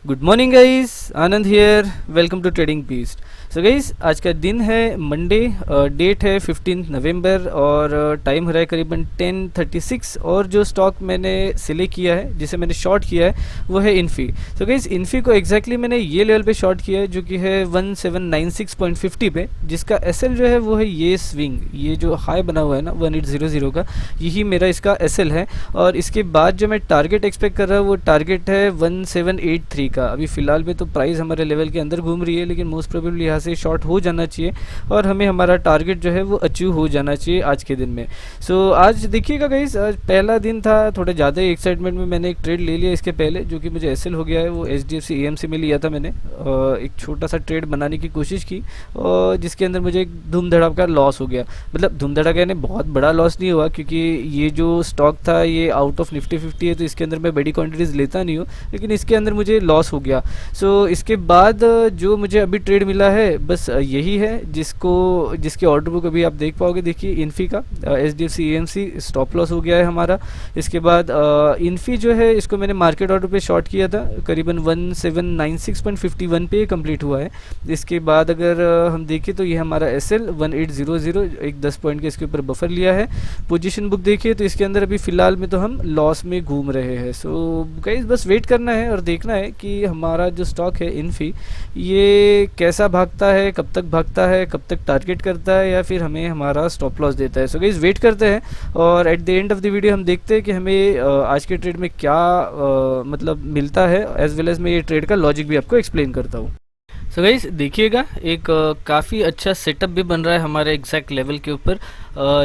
Good morning guys, Anand here. Welcome to trading beast. So guys, आज का दिन है मंडे, डेट है 15 नवंबर और टाइम हो रहा है करीबन 10:36। और जो स्टॉक मैंने सिलेक्ट किया है, जिसे मैंने शॉर्ट किया है, वो है इन्फी। सो गाइस, इन्फी को एग्जैक्टली मैंने ये लेवल पे शॉर्ट किया है जो कि है 1796.50 पे, जिसका एसएल जो है वो है ये स्विंग, ये जो हाई बना हुआ है ना 1800 का, यही मेरा इसका एसएल है। और इसके बाद जो मैं टारगेट एक्सपेक्ट कर रहा हूँ वो टारगेट है 1783 का। अभी फ़िलहाल में तो प्राइस हमारे लेवल के अंदर घूम रही है, लेकिन मोस्ट प्रोबेबली यहाँ से शॉर्ट हो जाना चाहिए और हमें हमारा टारगेट जो है वो अचीव हो जाना चाहिए आज के दिन में। सो आज देखिएगा गाइस, आज पहला दिन था, थोड़ा ज़्यादा ही एक्साइटमेंट में मैंने एक ट्रेड ले लिया इसके पहले, जो कि मुझे एसएल हो गया है। वो HDFC AMC में लिया था मैंने, एक छोटा सा ट्रेड बनाने की कोशिश की और जिसके अंदर मुझे एक धूम धड़ाम का लॉस हो गया। मतलब धूम धड़ाका यानी बहुत बड़ा लॉस नहीं हुआ, क्योंकि ये जो स्टॉक था ये आउट ऑफ निफ्टी 50 है, तो इसके अंदर मैं बड़ी क्वांटिटीज़ लेता नहीं हूँ, लेकिन इसके अंदर मुझे लॉस हो गया। सो इसके बाद जो मुझे अभी ट्रेड मिला है बस यही है, जिसके ऑर्डर बुक अभी आप देख पाओगे। देखिए इन्फी का HDFC AMC स्टॉप लॉस हो गया है हमारा। इसके बाद इन्फी जो है इसको मैंने मार्केट ऑर्डर पे शॉर्ट किया था, करीबन 1796.51 पे कंप्लीट हुआ है। इसके बाद अगर हम देखें तो ये हमारा एसएल 1800, एक 10 पॉइंट के इसके ऊपर बफर लिया है। पोजीशन बुक देखिए तो इसके अंदर अभी फ़िलहाल में तो हम लॉस में घूम रहे हैं। सो गाइस, बस वेट करना है और देखना है कि हमारा जो स्टॉक है इन्फी, ये कैसा भागता है, कब तक भागता है, कब तक टारगेट करता है, या फिर हमें हमारा स्टॉप लॉस देता है। सो गाइस, वेट करते हैं और at the end of the video हम देखते हैं कि हमें आज के ट्रेड में क्या मतलब मिलता है, एज वेल एज मैं ये ट्रेड का लॉजिक भी आपको एक्सप्लेन करता हूँ। सो गाइस, देखिएगा एक काफ़ी अच्छा सेटअप भी बन रहा है हमारे एग्जैक्ट लेवल के ऊपर,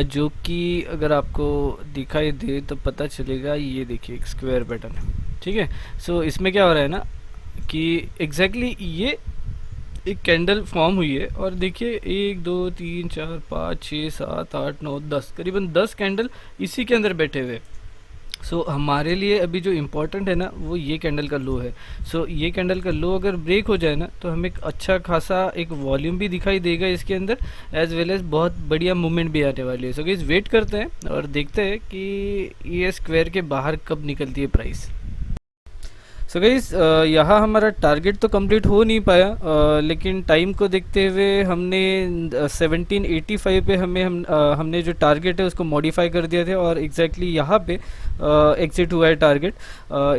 जो कि अगर आपको दिखाई दे तो पता चलेगा। ये देखिए एक स्क्वायर पैटर्न है, ठीक है। सो इसमें क्या हो रहा है ना कि एग्जैक्टली ये एक कैंडल फॉर्म हुई है और देखिए 1 2 3 4 5 6 7 8 9 10, करीबन 10 कैंडल इसी के अंदर बैठे हुए। सो हमारे लिए अभी जो इम्पोर्टेंट है ना वो ये कैंडल का लो है। सो ये कैंडल का लो अगर ब्रेक हो जाए ना तो हमें एक अच्छा खासा एक वॉल्यूम भी दिखाई देगा इसके अंदर, एज वेल एज बहुत बढ़िया मूवमेंट भी आने वाली है। सो गाइस, वेट करते हैं और देखते हैं कि ये स्क्वायर के बाहर कब निकलती है प्राइस। सो गाइस, यहाँ हमारा टारगेट तो कंप्लीट हो नहीं पाया, लेकिन टाइम को देखते हुए हमने 1785 पे हमने जो टारगेट है उसको मॉडिफाई कर दिया था और एग्जैक्टली यहाँ पे एग्जिट हुआ है टारगेट।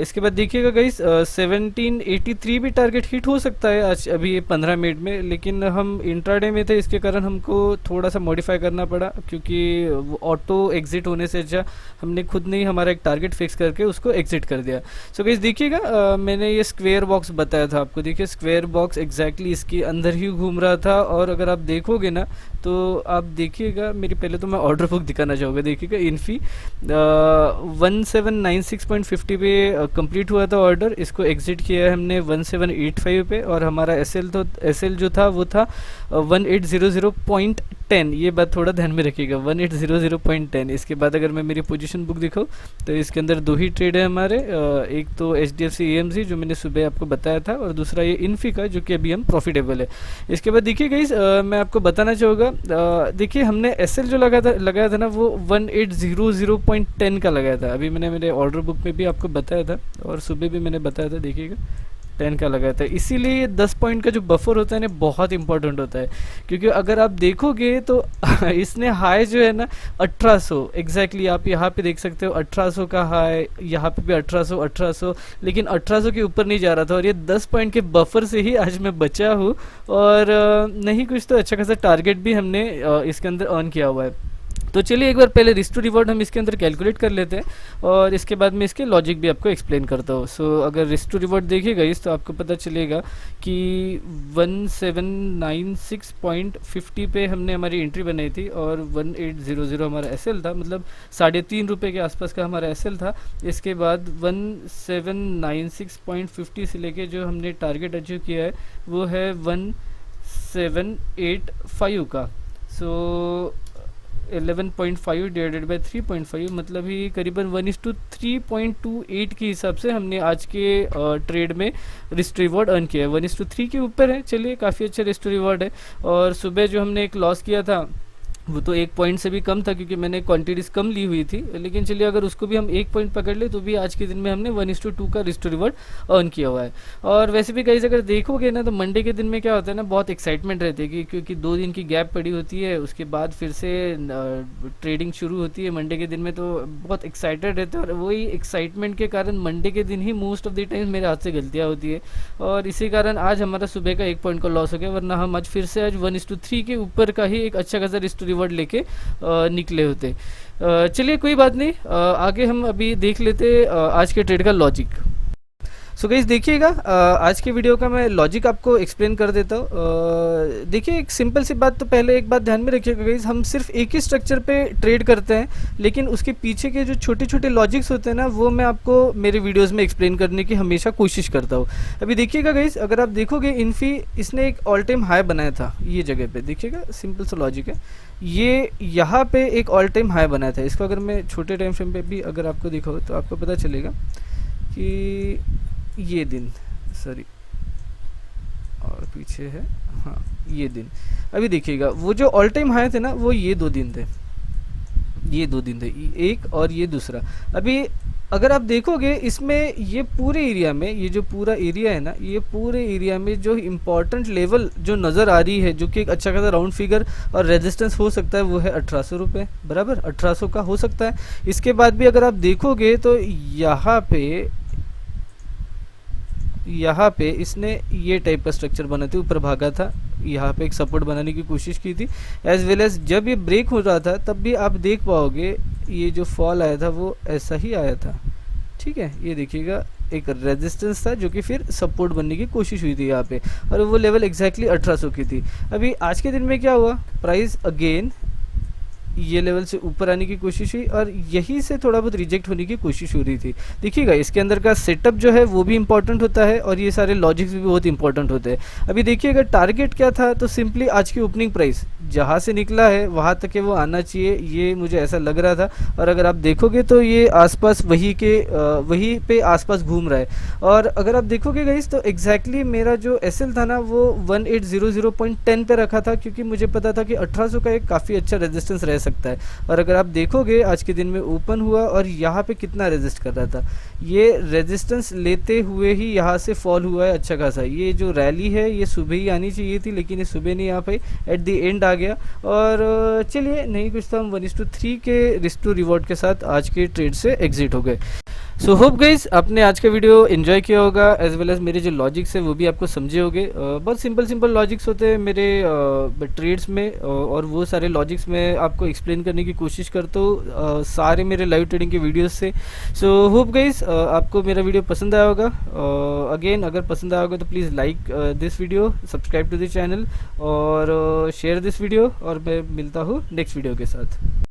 इसके बाद देखिएगा गाइस, 1783 भी टारगेट हिट हो सकता है आज अभी ये 15 मिनट में, लेकिन हम इंट्राडे में थे, इसके कारण हमको थोड़ा सा मॉडिफाई करना पड़ा, क्योंकि वो ऑटो एग्जिट होने से अच्छा हमने खुद ने ही हमारा एक टारगेट फिक्स करके उसको एग्जिट कर दिया। सो गाइस, देखिएगा मैंने ये स्क्वायर बॉक्स बताया था आपको। देखिए स्क्वायर बॉक्स एग्जैक्टली इसके अंदर ही घूम रहा था और अगर आप देखोगे ना तो आप देखिएगा, मेरी पहले तो मैं ऑर्डर बुक दिखाना चाहूँगा। देखिएगा इन्फी 1796.50 पे कंप्लीट हुआ था ऑर्डर, इसको एग्जिट किया है हमने 1785 पे और हमारा एसएल जो था वो था 1800.10। ये बात थोड़ा ध्यान में रखिएगा, 1800.10। इसके बाद अगर मैं मेरी पोजीशन बुक दिखाऊँ तो इसके अंदर दो ही ट्रेड है हमारे, एक तो HDFC AMC जो मैंने सुबह आपको बताया था और दूसरा ये इन्फी का जो कि अभी हम प्रॉफिटेबल है। इसके बाद देखिए गाइस, मैं आपको बताना चाहूँगा, देखिए हमने एसएल जो लगाया था ना वो 1800.10 का लगाया था। अभी मैंने मेरे ऑर्डर बुक में भी आपको बताया था और सुबह भी मैंने बताया था, देखिएगा 10 का लगाया था। इसीलिए ये 10 पॉइंट का जो बफर होता है ना बहुत इंपॉर्टेंट होता है, क्योंकि अगर आप देखोगे तो इसने हाई जो है ना 1800 एग्जैक्टली आप यहाँ पे देख सकते हो, 1800 का हाई, यहाँ पे भी 1800, लेकिन 1800 के ऊपर नहीं जा रहा था और ये 10 पॉइंट के बफर से ही आज मैं बचा हूँ। और नहीं कुछ तो अच्छा खासा टारगेट भी हमने इसके अंदर अर्न किया हुआ है। तो चलिए एक बार पहले रिस्क टू रिवॉर्ड हम इसके अंदर कैलकुलेट कर लेते हैं और इसके बाद में इसके लॉजिक भी आपको एक्सप्लेन करता हूँ। सो अगर रिस्क टू रिवॉर्ड देखिएगा इस तो आपको पता चलेगा कि 1796.50 पे हमने हमारी एंट्री बनाई थी और 1800 हमारा एसएल था, मतलब ₹3.5 के आसपास का हमारा एसएल था। इसके बाद 1796.50 से लेके जो हमने टारगेट अचीव किया है वो है 1785 का। सो 11.5 डिवाइडेड बाई 3.5 मतलब ही करीबन 1:3.28 के हिसाब से हमने आज के ट्रेड में रिस्क रिवॉर्ड अर्न किया है। 1:3 के ऊपर है, चलिए काफ़ी अच्छा रिस्क रिवॉर्ड है। और सुबह जो हमने एक लॉस किया था वो तो 1 पॉइंट से भी कम था क्योंकि मैंने क्वांटिटीज़ कम ली हुई थी, लेकिन चलिए अगर उसको भी हम 1 पॉइंट पकड़ ले तो भी आज के दिन में हमने 1:2 का रिस्क टू रिवॉर्ड अर्न किया हुआ है। और वैसे भी गाइस अगर देखोगे ना तो मंडे के दिन में क्या होता है ना, बहुत एक्साइटमेंट रहती है क्योंकि 2 दिन की गैप पड़ी होती है, उसके बाद फिर से ट्रेडिंग शुरू होती है मंडे के दिन में, तो बहुत एक्साइटेड रहते हैं और वही एक्साइटमेंट के कारण मंडे के दिन ही मोस्ट ऑफ द टाइम मेरे हाथ से गलतियाँ होती है और इसी कारण आज हमारा सुबह का 1 पॉइंट का लॉस हो गया, वरना हम आज फिर से आज 1:3 के ऊपर का ही एक अच्छा खासा रिस्क टू रिवॉर्ड लेके निकले होते। चलिए कोई बात नहीं, आगे हम अभी देख लेते आज के ट्रेड का लॉजिक। सो गाइस देखिएगा, आज के वीडियो का मैं लॉजिक आपको एक्सप्लेन कर देता हूँ। देखिए एक सिंपल सी बात, तो पहले एक बात ध्यान में रखिएगा गाइस, हम सिर्फ एक ही स्ट्रक्चर पे ट्रेड करते हैं, लेकिन उसके पीछे के जो छोटे छोटे लॉजिक्स होते हैं ना, वो मैं आपको मेरे वीडियोस में एक्सप्लेन करने की हमेशा कोशिश करता हूँ। अभी देखिएगा गाइस, अगर आप देखोगे इन्फी इसने एक ऑल टाइम हाई बनाया था ये जगह पे, देखिएगा सिंपल सा लॉजिक है, ये यहाँ पे एक ऑल टाइम हाई बनाया था। इसको अगर मैं छोटे टाइम फ्रेम पे भी अगर आपको दिखाऊँ तो आपको पता चलेगा कि ये दिन, सॉरी और पीछे है, हाँ ये दिन, अभी देखिएगा वो जो ऑल टाइम हाई थे ना वो ये 2 दिन थे, ये 2 दिन थे, एक और ये दूसरा। अभी अगर आप देखोगे इसमें ये पूरे एरिया में, ये जो पूरा एरिया है ना, ये पूरे एरिया में जो इम्पोर्टेंट लेवल जो नज़र आ रही है, जो कि एक अच्छा खासा राउंड फिगर और रेजिस्टेंस हो सकता है, वो है 1800 रुपये, बराबर 1800 का हो सकता है। इसके बाद भी अगर आप देखोगे तो यहाँ पे इसने ये टाइप का स्ट्रक्चर बना था, ऊपर भागा था, यहाँ पे एक सपोर्ट बनाने की कोशिश की थी, एज वेल एज जब ये ब्रेक हो रहा था तब भी आप देख पाओगे ये जो फॉल आया था वो ऐसा ही आया था, ठीक है। ये देखिएगा एक रेजिस्टेंस था जो कि फिर सपोर्ट बनने की कोशिश हुई थी यहाँ पे, और वो लेवल एग्जैक्टली 1800 की थी। अभी आज के दिन में क्या हुआ, प्राइस अगेन ये लेवल से ऊपर आने की कोशिश हुई और यहीं से थोड़ा बहुत रिजेक्ट होने की कोशिश हो रही थी। देखिएगा इसके अंदर का सेटअप जो है वो भी इंपॉर्टेंट होता है और ये सारे लॉजिक्स भी बहुत इंपॉर्टेंट होते हैं। अभी देखिएगा टारगेट क्या था, तो सिंपली आज की ओपनिंग प्राइस जहाँ से निकला है वहाँ तक के वो आना चाहिए, ये मुझे ऐसा लग रहा था। और अगर आप देखोगे तो ये आसपास वही पे आसपास घूम रहा है। और अगर आप देखोगे गाइस तो एग्जैक्टली मेरा जो एसएल था ना वो 1800.10 पे रखा था, क्योंकि मुझे पता था कि 1800 का एक काफ़ी अच्छा रेजिस्टेंस रह सकता है। और अगर आप देखोगे आज के दिन में ओपन हुआ और यहाँ पे कितना रेजिस्ट कर रहा था, ये रेजिस्टेंस लेते हुए ही यहाँ से फॉल हुआ है अच्छा खासा। ये जो रैली है ये सुबह ही आनी चाहिए थी, लेकिन ये सुबह नहीं आ पाई, एट द एंड आ गया। और चलिए नहीं कुछ तो हम 1:3 के रिस्क टू रिवॉर्ड के साथ आज के ट्रेड से एग्जिट हो गए। सो होप गाइज आपने आज का वीडियो एंजॉय किया होगा, एज वेल एज मेरे जो लॉजिक्स है वो भी आपको समझे होंगे। बहुत सिंपल लॉजिक्स होते हैं मेरे ट्रेड्स में, और वो सारे लॉजिक्स मैं आपको एक्सप्लेन करने की कोशिश करता हूँ सारे मेरे लाइव ट्रेडिंग के वीडियोस से। सो होप गाइज आपको मेरा वीडियो पसंद आया होगा। अगेन अगर पसंद आया होगा तो please like this video, subscribe to the channel और शेयर दिस वीडियो, और मैं मिलता हूँ नेक्स्ट वीडियो के साथ।